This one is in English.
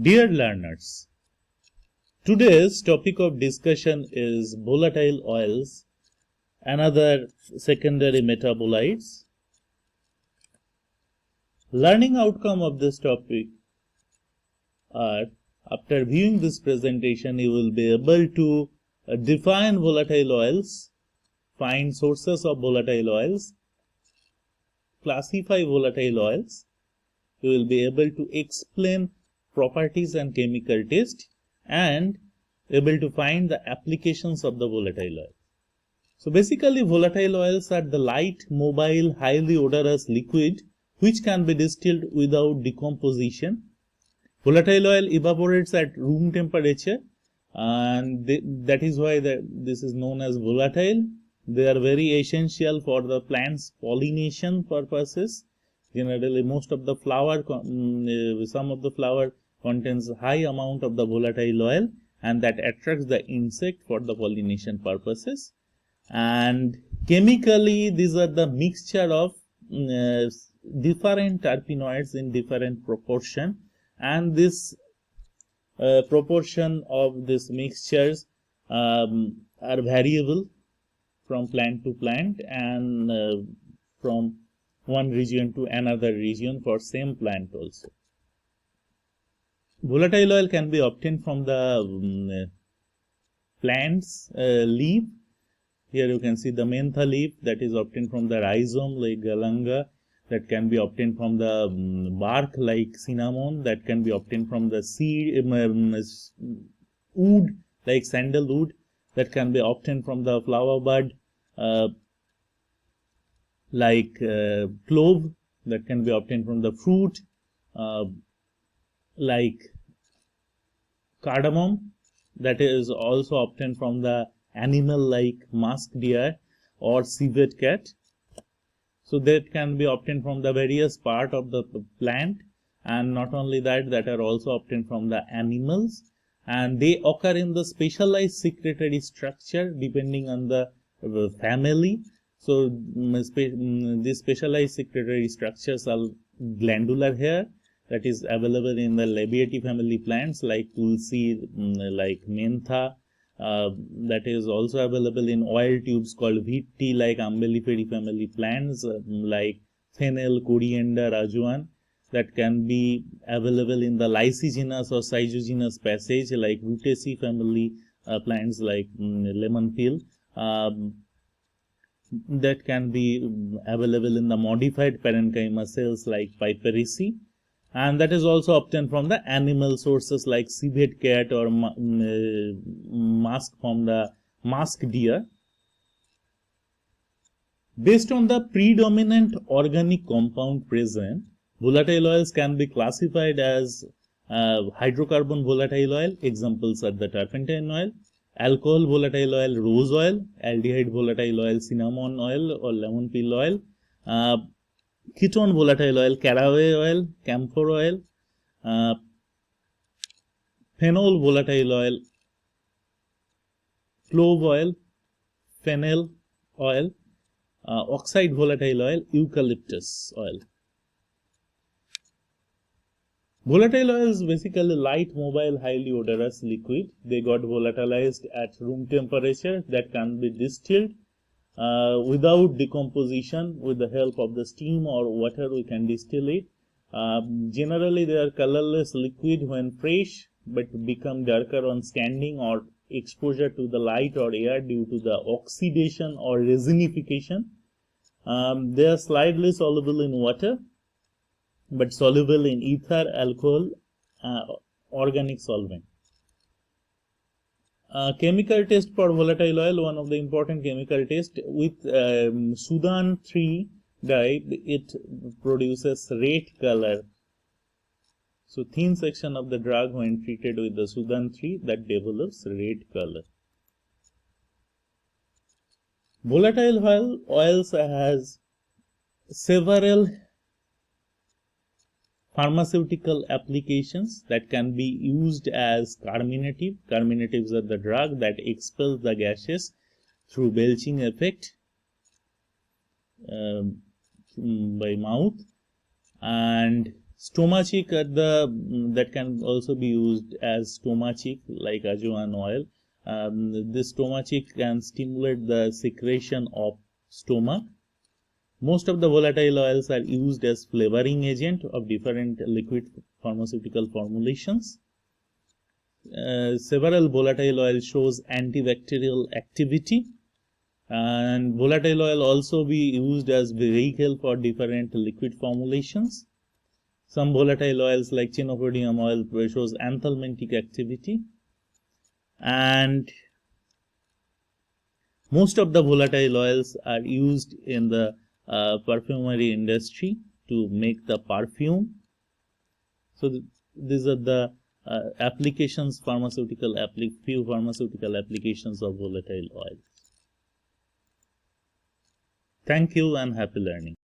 Dear learners, today's topic of discussion is volatile oils and other secondary metabolites. Learning outcome of this topic are, after viewing this presentation, you will be able to define volatile oils, find sources of volatile oils, classify volatile oils. You will be able to explain properties and chemical test and able to find the applications of the volatile oil. So basically volatile oils are the light, mobile, highly odorous liquid which can be distilled without decomposition. Volatile oil evaporates at room temperature and that is why this is known as volatile. They are very essential for the plant's pollination purposes. Generally, most of the flower, some of the flower contains high amount of the volatile oil, and that attracts the insect for the pollination purposes. And chemically, these are the mixture of different terpenoids in different proportion, and this proportion of these mixtures are variable from plant to plant and from one region to another region for same plant also. Volatile oil can be obtained from the plant's leaf. Here you can see the mentha leaf that is obtained from the rhizome like galanga, that can be obtained from the bark like cinnamon, that can be obtained from the seed wood like sandalwood, that can be obtained from the flower bud like clove, that can be obtained from the fruit like cardamom, that is also obtained from the animal like musk deer or civet cat. So that can be obtained from the various part of the plant, and not only that, that are also obtained from the animals, and they occur in the specialized secretory structure depending on the family. So these specialized secretory structures are glandular hair, that is available in the Labiata family plants like tulsi, like mentha. That is also available in oil tubes called vitti like umbelliferae family plants like fennel, coriander, ajwain. That can be available in the lysigenous or schizogenous passage like rutaceae family plants like lemon peel. That can be available in the modified parenchyma cells like Piperaceae, and that is also obtained from the animal sources like civet cat or musk from the musk deer. Based on the predominant organic compound present, volatile oils can be classified as hydrocarbon volatile oil. Examples are the turpentine oil, alcohol volatile oil, rose oil, aldehyde volatile oil, cinnamon oil or lemon peel oil, ketone volatile oil, caraway oil, camphor oil, phenol volatile oil, clove oil, fennel oil, oxide volatile oil, eucalyptus oil. Volatile oil is basically light, mobile, highly odorous liquid. They got volatilized at room temperature, that can be distilled without decomposition. With the help of the steam or water, we can distill it. Generally, they are colorless liquid when fresh, but become darker on standing or exposure to the light or air due to the oxidation or resinification. They are slightly soluble in water, but soluble in ether, alcohol, organic solvent. Chemical test for volatile oil, one of the important chemical test with Sudan 3 dye, it produces red color. So thin section of the drug when treated with the Sudan 3, that develops red color. Volatile oils has several pharmaceutical applications that can be used as carminative. Carminatives are the drug that expels the gases through belching effect by mouth, and Stomachic are that can also be used as stomachic, like ajwain oil. This stomachic can stimulate the secretion of stomach. Most of the volatile oils are used as flavoring agent of different liquid pharmaceutical formulations. Several volatile oil shows antibacterial activity, and volatile oil also be used as vehicle for different liquid formulations. Some volatile oils like chenopodium oil shows anthelmintic activity, and most of the volatile oils are used in the perfumery industry to make the perfume. So these are the applications, few pharmaceutical applications of volatile oils. Thank you and happy learning.